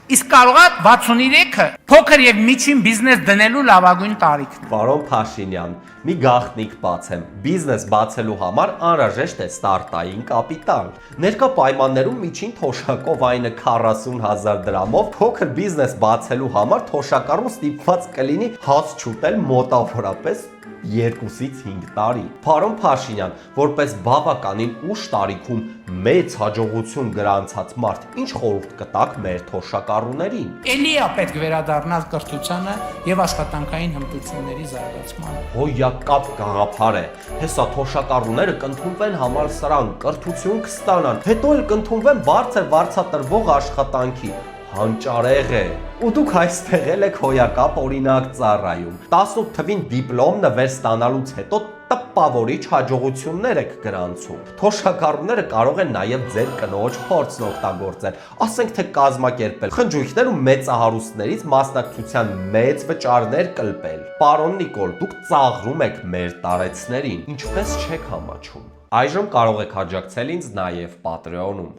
Իսկ կարող է 63-ը փոքր եւ միջին բիզնես դնելու լավագույն տարիքն է։ Պարոն Փաշինյան, մի գաղտնիք բացեմ, բիզնես բացելու համար անհրաժեշտ է ստարտային կապիտալ։ Ներկա պայմաններում միջին թոշակով, այնը 40,000 դրամով, փոքր բիզնես բացելու համար թոշակառուն ստիպված կլինի հաց չուտել մոտավորապես 2-ից 5 տարի։ Պարոն Փաշինյան, որպես բավականին ուշ տարիքում մեծ հաջողություն գրանցած մարդ, ինչ խորհուրդ կտաք մեր թոշակառուներին։ Էլի է պետք վերադառնալ կրթությանը եւ աշխատանքային հմտությունների զարգացմանը։ Հոյակապ գաղափար է։ Հեսա թոշակառուները կընդունվեն համալսարան, կրթություն կստանան, հետո էլ կընդունվեն բարձր վարձատրվող աշխատանքի։ Հանճարեղ է։ Ու դուք այստեղ եք հոյակապ օրինակ ծառայում։ 18 թվին դիպլոմ նվեր ստանալուց հետո տպավորիչ հաջողություններ եք գրանցում։ Թոշակառուները կարող են նաև ձեր կնոջ փորձն օգտագործել, ասենք թե կազմակերպել խնջույքներ ու մեծահարուստներից մասնակցության մեծ վճարներ կլպել։ Պարոն Նիկոլ, դուք ծաղրում եք մեր տարեցներին, ինչպես չեք համաչում։ Այժմ կարող եք աջակցել ինձ նաև Patreon-ում։